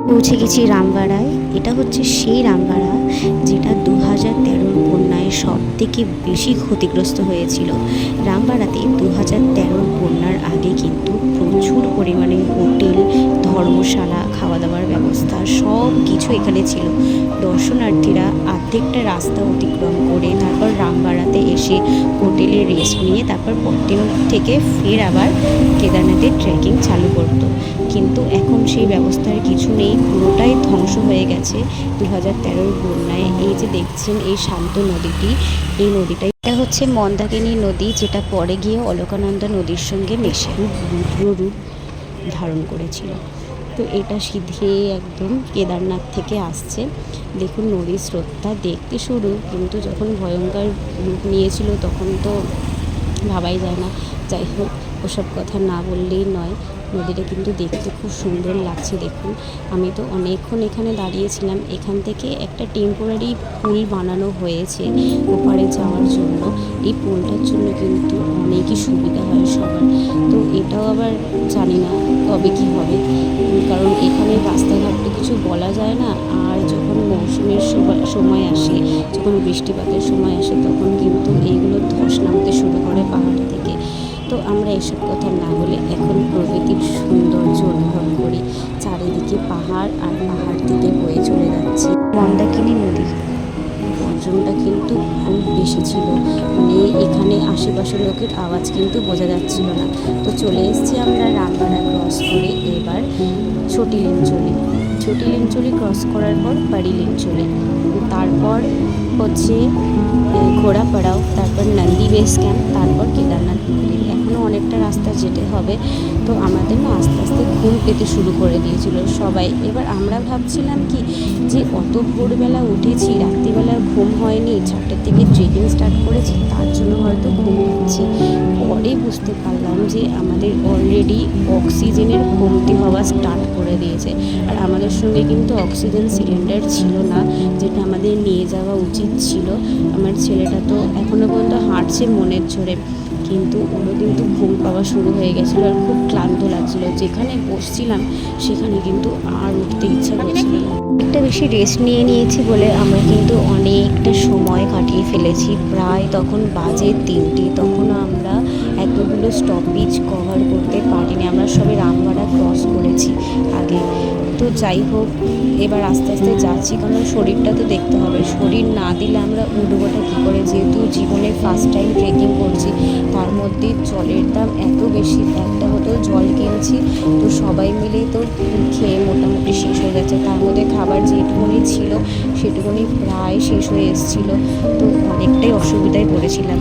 পৌঁছে গেছি রামবাড়ায়। এটা হচ্ছে সেই রামবাড়া যেটা 2013 বন্যায় সব থেকে বেশি ক্ষতিগ্রস্ত হয়েছিল। রামবাড়াতে 2013 বন্যার আগে কিন্তু প্রচুর পরিমাণে হোটেল, ধর্মশালা, খাওয়া দাওয়ার ব্যবস্থা সব কিছু এখানে ছিল। দর্শনার্থীরা অর্ধেকটা রাস্তা অতিক্রম করে তারপর রামবাড়াতে এসে হোটেলে রেস্ট নিয়ে তারপর পরদিন থেকে ফের আবার কেদারনাথের ট্রেকিং চালু করতো। কিন্তু এখন সেই ব্যবস্থার কিছু নেই, পুরোটাই ধ্বংস হয়ে গেছে 2013 বন্যায়। এই যে দেখছেন এই শান্ত নদীটি, এই নদীটাই এটা হচ্ছে মন্দাকিনী নদী, যেটা পরে গিয়ে অলকানন্দা নদীর সঙ্গে মিশে রুদ্র রূপ ধারণ করেছিল। তো এটা সিধে একদম কেদারনাথ থেকে আসছে। দেখুন নদীর স্রোতটা দেখতে সরু, কিন্তু যখন ভয়ঙ্কর রূপ নিয়েছিল তখন তো ভাবাই যায় না। যাই হোক, ওসব কথা না বললেই নয়। নদীটা কিন্তু দেখতে খুব সুন্দর লাগছে। দেখুন, আমি তো অনেকক্ষণ এখানে দাঁড়িয়েছিলাম। এখান থেকে একটা টেম্পোরারি পুল বানানো হয়েছে ওপারে যাওয়ার জন্য। এই পুলটার জন্য কিন্তু অনেকই সুবিধা হয় সবার। তো এটাও আবার জানি না কবে কী হবে, কারণ এখানে রাস্তাঘাটটা কিছু বলা যায় না। আর যখন মৌসুমের সময় আসে, যখন বৃষ্টিপাতের সময় আসে, তখন কিন্তু এইগুলো ধস নামতে শুরু করে পাহাড় থেকে। তো আমরা এসব কথা না বলে এখন প্রকৃতির সৌন্দর্য অনুভব করি। চারিদিকে পাহাড় আর পাহাড় থেকে বয়ে চলে যাচ্ছে মন্দাকিনী নদী। গর্জনটা কিন্তু খুব বেশি ছিল, মানে এখানে আশেপাশের লোকের আওয়াজ কিন্তু বোঝা যাচ্ছিল না। তো চলে এসেছি আমরা রামবাড়া ক্রস করে এবার ছোটি লিঞ্চলি ক্রস করার পর বাড়ি লিঞ্চলি, তারপর হচ্ছে ঘোড়াপাড়াও, তারপর নন্দী বেস ক্যাম্প, তারপর কেদারনাথ মন্দির। এখনও অনেকটা রাস্তা যেতে হবে। তো আমাদের না আস্তে আস্তে ঘুম পেতে শুরু করে দিয়েছিল সবাই। এবার আমরা ভাবছিলাম কি যে অত ভোরবেলা উঠেছি, রাত্রিবেলা ঘুম হয়নি, 4টার থেকে ট্রেকিং স্টার্ট করেছি, তার জন্য হয়তো ঘুম পাচ্ছি। পরে বুঝতে পারলাম যে আমাদের অলরেডি অক্সিজেনের কমতি হওয়া স্টার্ট করে দিয়েছে। আর আমাদের সঙ্গে কিন্তু অক্সিজেন সিলিন্ডার ছিল না, যেটা আমাদের নিয়ে যাওয়া উচিত ছিল। আমার ছেলেটা তো এখনও পর্যন্ত হাঁটছে মনের জোরে, কিন্তু ওরও কিন্তু ঘুম পাওয়া শুরু হয়ে গেছিলো আর খুব ক্লান্ত লাগছিল। যেখানে বসছিলাম সেখানে কিন্তু আর উঠতে ইচ্ছা করছিল না। একটা বেশি রেস্ট নিয়েছি বলে আমরা কিন্তু অনেকটা সময় কাটিয়ে ফেলেছি। প্রায় তখন বাজে 3টে, তখনও আমরা এতগুলো স্টপেজ কভার করতে পারিনি। আমরা সবে রামবাড়া ক্রস করেছি আগে। তো যাই হোক, এবার আস্তে আস্তে যাচ্ছি, কারণ শরীরটা তো দেখতে হবে। শরীর না দিলে আমরা উঠবোটা কী করে, যেহেতু জীবনে ফার্স্ট টাইম ট্রেকিং করছি। তার মধ্যে জলের দাম এত বেশি, একটা বোতল জল কিনছি তো সবাই মিলেই তো খেয়ে মোটামুটি শেষ হয়ে যাচ্ছে। তার মধ্যে খাবার যেটুকুনি ছিল সেটুকুনি প্রায় শেষ হয়ে এসেছিলো। তো অনেকটাই অসুবিধায় পড়েছিলাম।